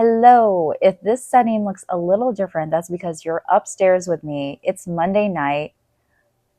Hello. If this setting looks a little different, that's because you're upstairs with me. It's Monday night.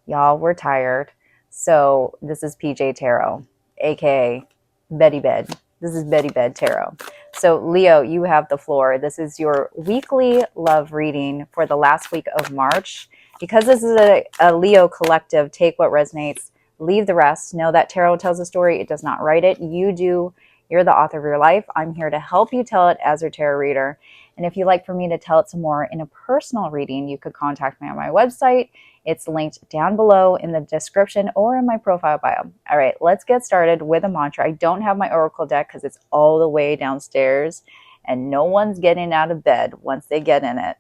Y'all, we're tired. So this is PJ Tarot, aka Betty Bed. This is Betty Bed Tarot. So Leo, you have the floor. This is your weekly love reading for the last week of March. Because this is a Leo collective, take what resonates, leave the rest. Know that tarot tells a story. It does not write it. You do. You're the author of your life. I'm here to help you tell it as your tarot reader. And if you'd like for me to tell it some more in a personal reading, you could contact me on my website. It's linked down below in the description or in my profile bio. All right, let's get started with a mantra. I don't have my oracle deck because it's all the way downstairs and no one's getting out of bed once they get in it.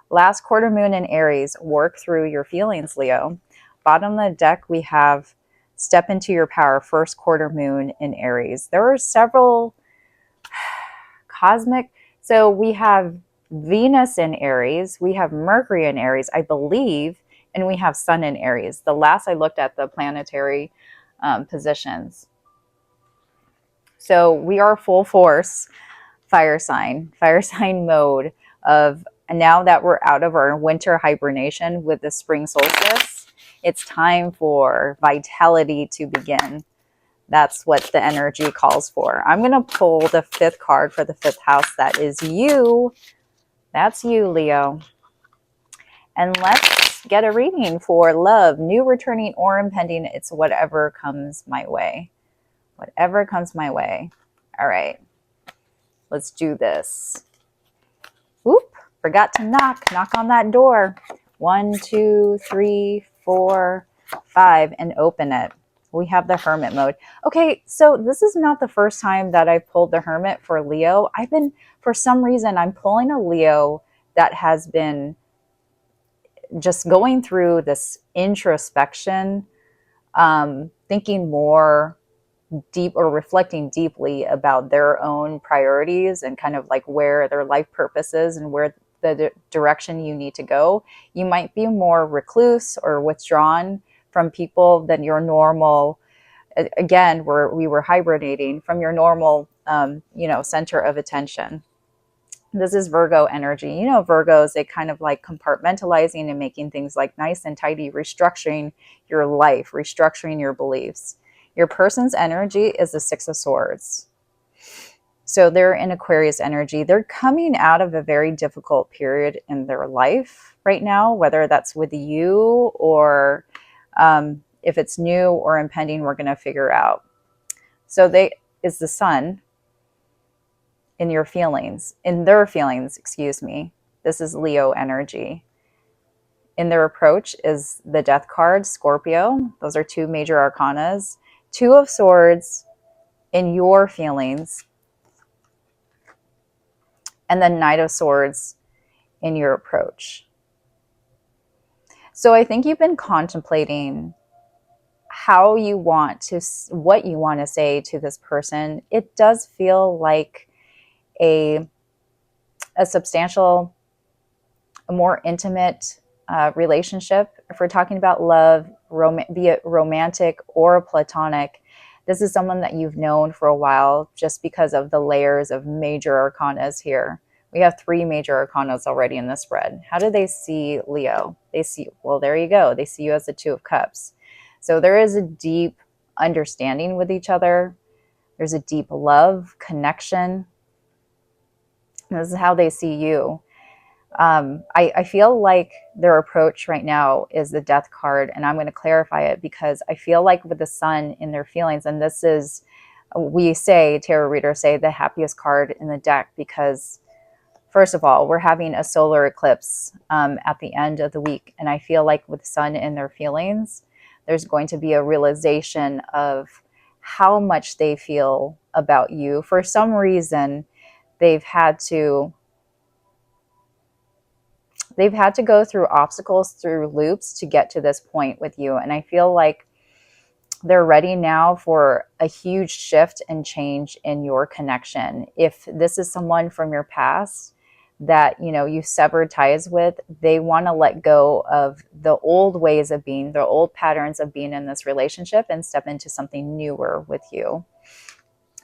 Last quarter moon in Aries, work through your feelings, Leo. Bottom of the deck, we have step into your power, first quarter moon in Aries. There are several cosmic, so we have Venus in Aries, we have Mercury in Aries, I believe, and we have Sun in Aries. The last I looked at the planetary positions. So we are full force fire sign mode of now that we're out of our winter hibernation with the spring solstice. It's time for vitality to begin. That's what the energy calls for. I'm going to pull the fifth card for the fifth house. That is you. That's you, Leo. And let's get a reading for love, new, returning, or impending. It's whatever comes my way. Whatever comes my way. All right. Let's do this. Oop, forgot to knock. Knock on that door. 1, 2, 3, 4, 5, and open it. We have the hermit mode. Okay, so this is not the first time that I've pulled the hermit for Leo. For some reason, I'm pulling a Leo that has been just going through this introspection, thinking more deep or reflecting deeply about their own priorities and kind of like where their life purpose is and where the direction you need to go. You might be more recluse or withdrawn from people than your normal, again, where we were hibernating from your normal, center of attention. This is Virgo energy. You know, Virgos, they kind of like compartmentalizing and making things like nice and tidy, restructuring your life, restructuring your beliefs. Your person's energy is the Six of Swords. So they're in Aquarius energy. They're coming out of a very difficult period in their life right now, whether that's with you or if it's new or impending, we're going to figure out. So is the sun in your feelings, in their feelings, excuse me. This is Leo energy. In their approach is the Death card, Scorpio. Those are two major arcanas. Two of Swords in your feelings, and the Knight of Swords in your approach. So I think you've been contemplating what you want to say to this person. It does feel like a substantial, a more intimate relationship. If we're talking about love, be it romantic or platonic, this is someone that you've known for a while just because of the layers of major arcanas here. We have 3 major arcanas already in this spread. How do they see Leo? Well, there you go. They see you as the Two of Cups. So there is a deep understanding with each other. There's a deep love, connection. This is how they see you. I feel like their approach right now is the Death card, and I'm going to clarify it because I feel like with the sun in their feelings, and this is, tarot readers say, the happiest card in the deck because, first of all, we're having a solar eclipse at the end of the week, and I feel like with the sun in their feelings, there's going to be a realization of how much they feel about you. For some reason, they've had to go through obstacles, through loops to get to this point with you. And I feel like they're ready now for a huge shift and change in your connection. If this is someone from your past that, you severed ties with, they want to let go of the old ways of being, the old patterns of being in this relationship and step into something newer with you.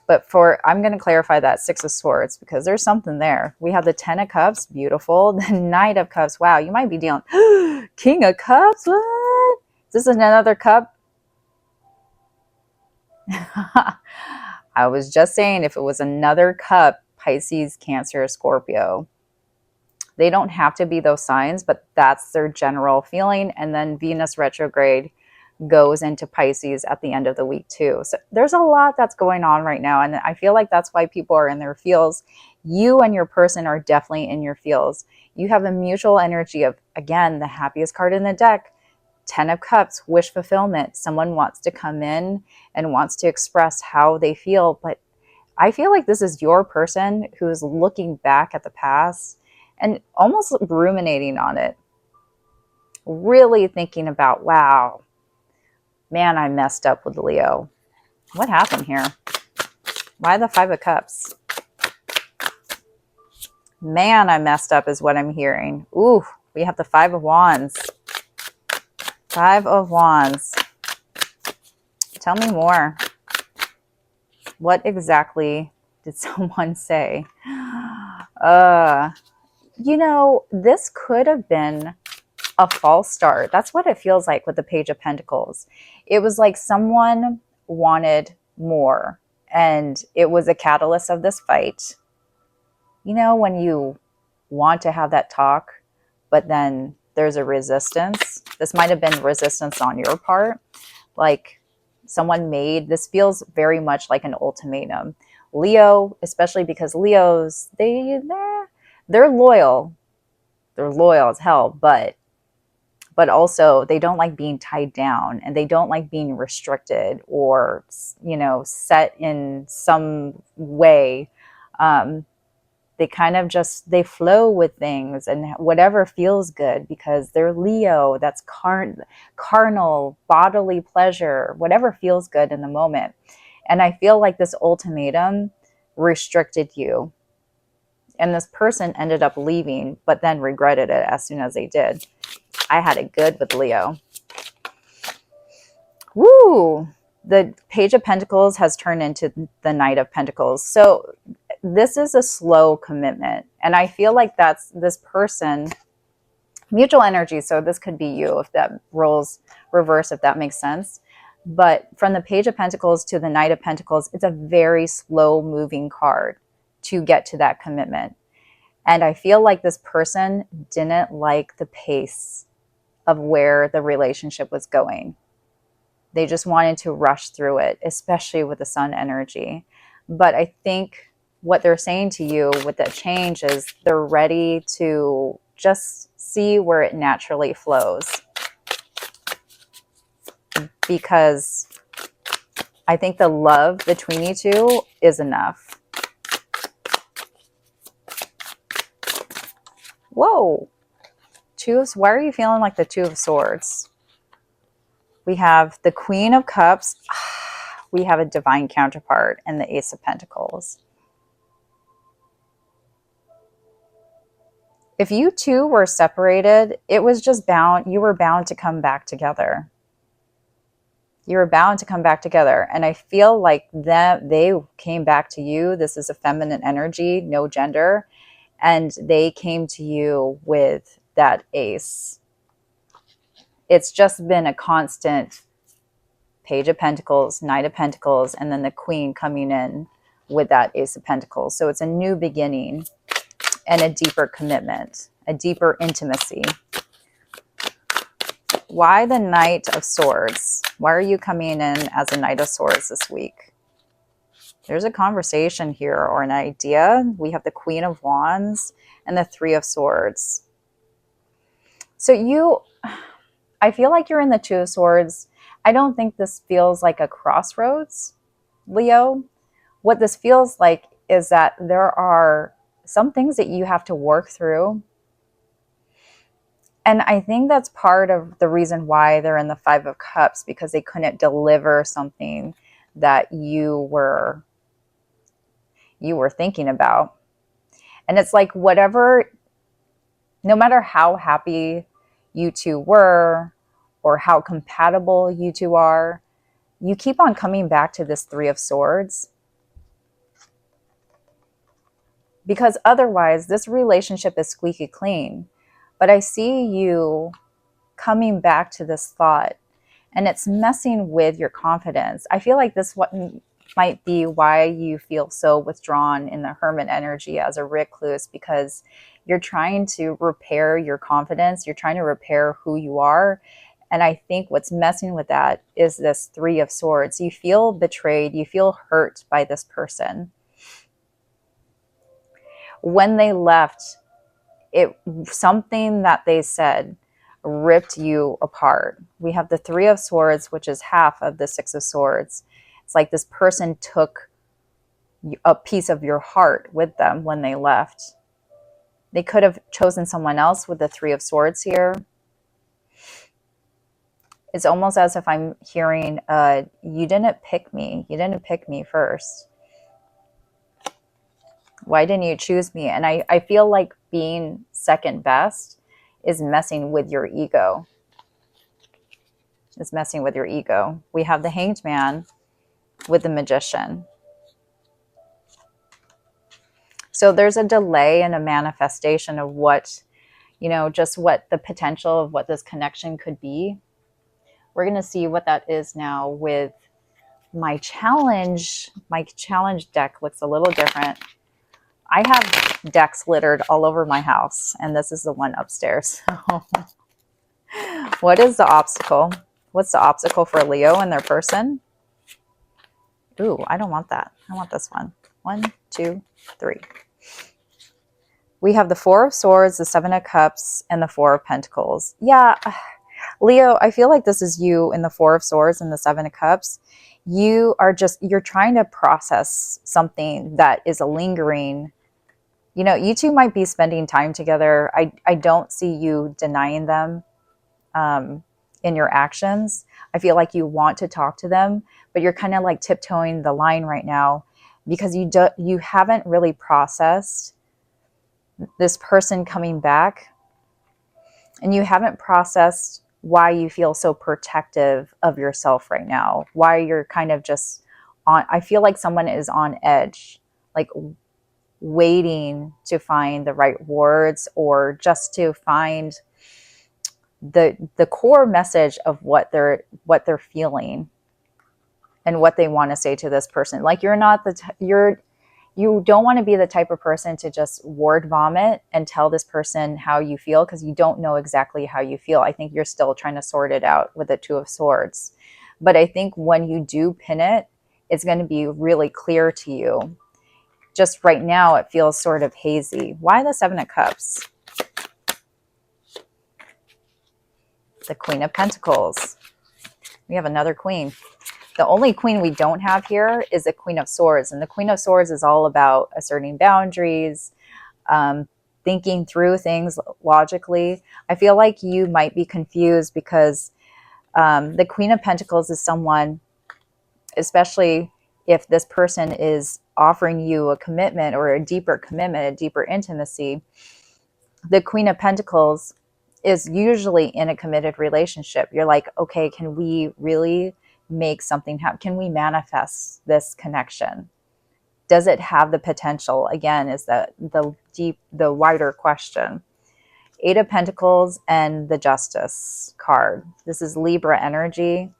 But I'm going to clarify that Six of Swords because there's something there. We have the Ten of Cups, beautiful. The Knight of Cups, wow, you might be dealing. King of Cups, what? This is another cup. I was just saying, if it was another cup, Pisces, Cancer, Scorpio, they don't have to be those signs, but that's their general feeling. And then Venus retrograde goes into Pisces at the end of the week too. So there's a lot that's going on right now. And I feel like that's why people are in their feels. You and your person are definitely in your feels. You have a mutual energy of, again, the happiest card in the deck, 10 of Cups, wish fulfillment. Someone wants to come in and wants to express how they feel. But I feel like this is your person who's looking back at the past and almost ruminating on it. Really thinking about, wow, man, I messed up with Leo. What happened here? Why the Five of Cups? Man, I messed up is what I'm hearing. Ooh, we have the Five of Wands. Five of Wands. Tell me more. What exactly did someone say? You know, this could have been a false start. That's what it feels like with the Page of Pentacles. It was like someone wanted more, and it was a catalyst of this fight. You know, when you want to have that talk, but then there's a resistance. This might have been resistance on your part. Like someone made, this feels very much like an ultimatum. Leo, especially because Leos, they're loyal. They're loyal as hell, but also they don't like being tied down, and they don't like being restricted or, you know, set in some way. They kind of just, they flow with things and whatever feels good because they're Leo. That's carnal, bodily pleasure, whatever feels good in the moment. And I feel like this ultimatum restricted you. And this person ended up leaving, but then regretted it as soon as they did. I had it good with Leo. Woo! The Page of Pentacles has turned into the Knight of Pentacles. So this is a slow commitment. And I feel like that's this person, mutual energy. So this could be you if that roles reverse, if that makes sense. But from the Page of Pentacles to the Knight of Pentacles, it's a very slow moving card to get to that commitment. And I feel like this person didn't like the pace of where the relationship was going. They just wanted to rush through it, especially with the Sun energy. But I think what they're saying to you with that change is they're ready to just see where it naturally flows. Because I think the love between you two is enough. Whoa. Why are you feeling like the Two of Swords? We have the Queen of Cups. We have a divine counterpart and the Ace of Pentacles. If you two were separated, it was just you were bound to come back together. You were bound to come back together. And I feel like they came back to you. This is a feminine energy, no gender. And they came to you with that ace. It's just been a constant Page of Pentacles, Knight of Pentacles, and then the Queen coming in with that Ace of Pentacles. So it's a new beginning and a deeper commitment, a deeper intimacy. Why the Knight of Swords? Why are you coming in as a Knight of Swords this week? There's a conversation here or an idea. We have the Queen of Wands and the Three of Swords. So I feel like you're in the Two of Swords. I don't think this feels like a crossroads, Leo. What this feels like is that there are some things that you have to work through. And I think that's part of the reason why they're in the Five of Cups, because they couldn't deliver something that you were thinking about. And it's like whatever, no matter how happy you two were or how compatible you two are, you keep on coming back to this Three of Swords. because otherwise this relationship is squeaky clean. But I see you coming back to this thought, and it's messing with your confidence. I feel like this one might be why you feel so withdrawn in the hermit energy as a recluse, because you're trying to repair your confidence. You're trying to repair who you are. And I think what's messing with that is this Three of Swords. You feel betrayed. You feel hurt by this person. When they left, something that they said ripped you apart. We have the Three of Swords, which is half of the Six of Swords. It's like this person took a piece of your heart with them when they left. They could have chosen someone else with the Three of Swords here. It's almost as if I'm hearing, you didn't pick me. You didn't pick me first. Why didn't you choose me? And I feel like being second best is messing with your ego. It's messing with your ego. We have the Hanged Man with the Magician. So there's a delay and a manifestation of what, just what the potential of what this connection could be. We're going to see what that is now with my challenge. My challenge deck looks a little different. I have decks littered all over my house, and this is the one upstairs. What is the obstacle? What's the obstacle for Leo and their person? Ooh, I don't want that. I want this one. 1, 2, 3. We have the Four of Swords, the Seven of Cups, and the Four of Pentacles. Yeah, Leo, I feel like this is you in the Four of Swords and the Seven of Cups. You're trying to process something that is a lingering. You two might be spending time together. I don't see you denying them in your actions. I feel like you want to talk to them, but you're kind of like tiptoeing the line right now because you haven't really processed this person coming back, and you haven't processed why you feel so protective of yourself right now, why you're kind of just on. I feel like someone is on edge, like waiting to find the right words, or just to find the core message of what they're feeling and what they want to say to this person. Like you don't want to be the type of person to just word vomit and tell this person how you feel, because you don't know exactly how you feel. I think you're still trying to sort it out with the Two of Swords. But I think when you do pin it, it's going to be really clear to you. Just right now, it feels sort of hazy. Why the Seven of Cups? The Queen of Pentacles. We have another queen. The only queen we don't have here is the Queen of Swords. And the Queen of Swords is all about asserting boundaries, thinking through things logically. I feel like you might be confused because the Queen of Pentacles is someone, especially if this person is offering you a commitment or a deeper commitment, a deeper intimacy. The Queen of Pentacles is usually in a committed relationship. You're like, okay, can we really make something happen? Can we manifest this connection? Does it have the potential? Again, is the wider question. Eight of Pentacles and the Justice card. This is Libra energy.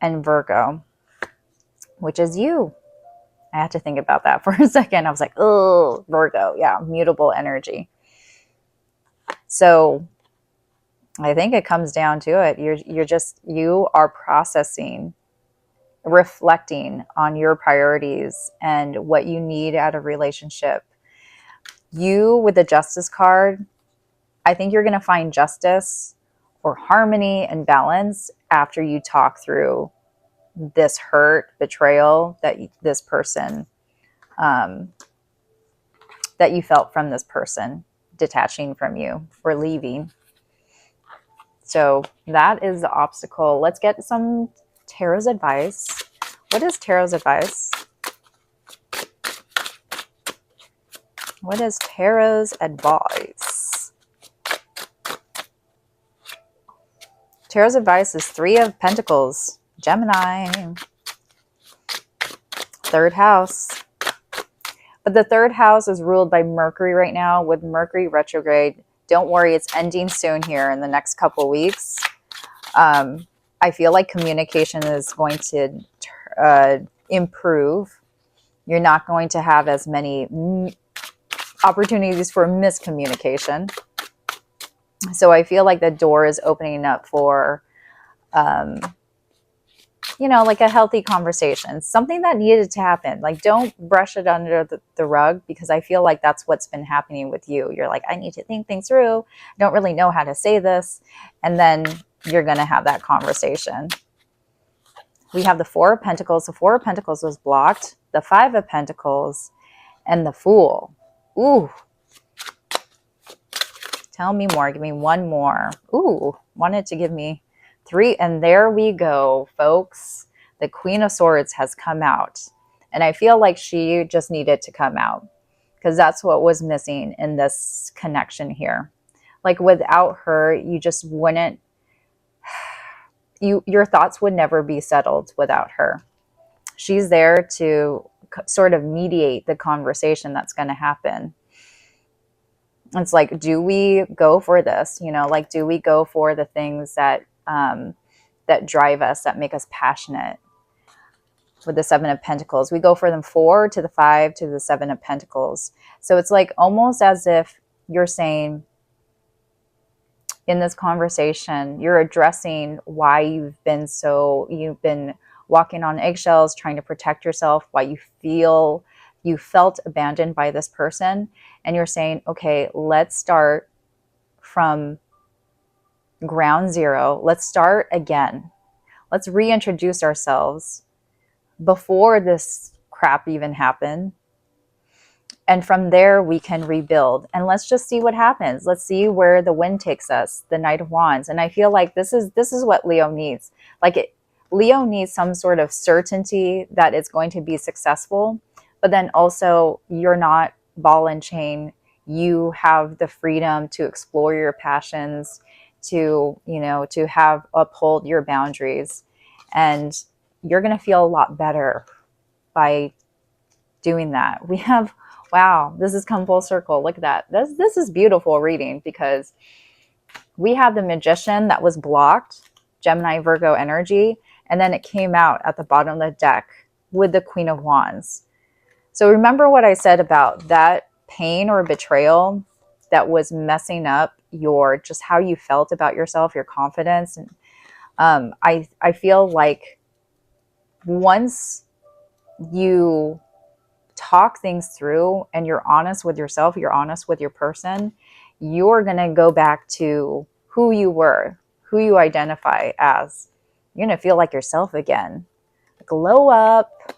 And Virgo, which is you. I had to think about that for a second. I was like, oh, Virgo. Yeah, mutable energy. So I think it comes down to it. You are processing, reflecting on your priorities and what you need out of relationship. You, with the Justice card, I think you're going to find justice or harmony and balance after you talk through this hurt, betrayal that this person, that you felt from this person detaching from you or leaving. So that is the obstacle. Let's get some tarot's advice. What is tarot's advice? What is tarot's advice? Tarot's advice is 3 of Pentacles. Gemini. 3rd house. But the 3rd house is ruled by Mercury right now, with Mercury retrograde. Don't worry, it's ending soon here in the next couple weeks. I feel like communication is going to improve. You're not going to have as many opportunities for miscommunication. So I feel like the door is opening up for, you know, like a healthy conversation, something that needed to happen. Like, don't brush it under the rug, because I feel like that's what's been happening with you. You're like, I need to think things through. I don't really know how to say this. And then you're going to have that conversation. We have the 4 of Pentacles. The 4 of Pentacles was blocked. The 5 of Pentacles and the Fool. Ooh. Tell me more. Give me one more. Ooh, wanted to give me 3. And there we go, folks. The Queen of Swords has come out. And I feel like she just needed to come out, because that's what was missing in this connection here. Like, without her, you just wouldn't, your thoughts would never be settled without her. She's there to sort of mediate the conversation that's going to happen. It's like, do we go for this? You know, like, do we go for the things that that drive us, that make us passionate? With the 7 of Pentacles, we go for them 4 to the 5 to the 7 of Pentacles. So it's like almost as if you're saying in this conversation, you're addressing why you've been walking on eggshells, trying to protect yourself, why you felt abandoned by this person. And you're saying, okay, let's start from ground zero. Let's start again. Let's reintroduce ourselves before this crap even happened. And from there, we can rebuild. And let's just see what happens. Let's see where the wind takes us, the Knight of Wands. And I feel like this is what Leo needs. Leo needs some sort of certainty that it's going to be successful. But then also, you're not ball and chain. You have the freedom to explore your passions, to uphold your boundaries. And you're going to feel a lot better by doing that. We have, wow, this has come full circle. Look at that. This is beautiful reading, because we have the Magician that was blocked, Gemini, Virgo energy, and then it came out at the bottom of the deck with the Queen of Wands. So remember what I said about that pain or betrayal that was messing up just how you felt about yourself, your confidence. And I feel like once you talk things through and you're honest with yourself, you're honest with your person, you're going to go back to who you were, who you identify as. You're going to feel like yourself again. Glow up.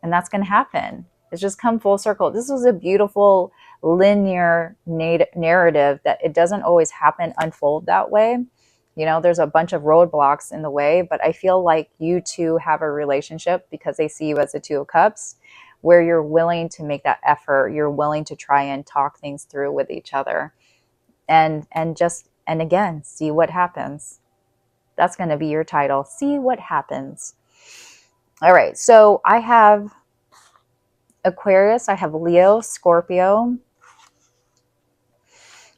And that's going to happen. It's just come full circle. This was a beautiful linear narrative that it doesn't always unfold that way. You know, there's a bunch of roadblocks in the way, but I feel like you two have a relationship, because they see you as the 2 of Cups, where you're willing to make that effort. You're willing to try and talk things through with each other, and again, see what happens. That's going to be your title. See what happens. All right. So I have Aquarius, I have Leo, Scorpio,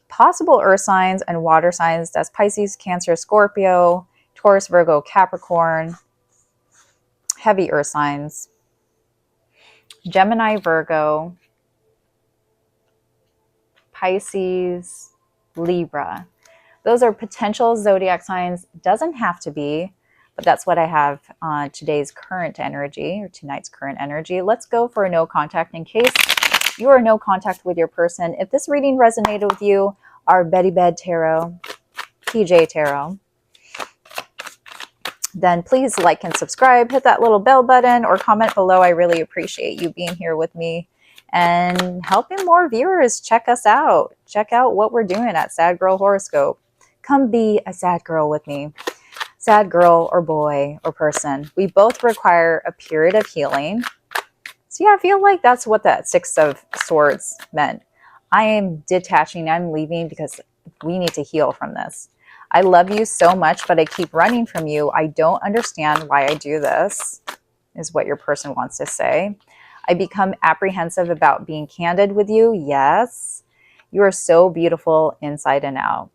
possible earth signs and water signs. That's Pisces, Cancer, Scorpio, Taurus, Virgo, Capricorn, heavy earth signs, Gemini, Virgo, Pisces, Libra. Those are potential zodiac signs. Doesn't have to be, but that's what I have on today's current energy, or tonight's current energy. Let's go for a no contact in case you are no contact with your person. If this reading resonated with you, our Betty Bed Tarot, TJ Tarot, then please like and subscribe, hit that little bell button, or comment below. I really appreciate you being here with me and helping more viewers check us out. Check out what we're doing at Sad Girl Horoscope. Come be a sad girl with me. Sad girl or boy or person. We both require a period of healing. So yeah, I feel like that's what that 6 of Swords meant. I am detaching, I'm leaving, because we need to heal from this. I love you so much, but I keep running from you. I don't understand why I do this, is what your person wants to say. I become apprehensive about being candid with you. Yes. You are so beautiful inside and out.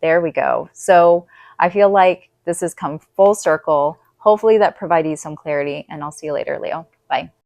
There we go. So I feel like this has come full circle. Hopefully that provided you some clarity, and I'll see you later, Leo. Bye.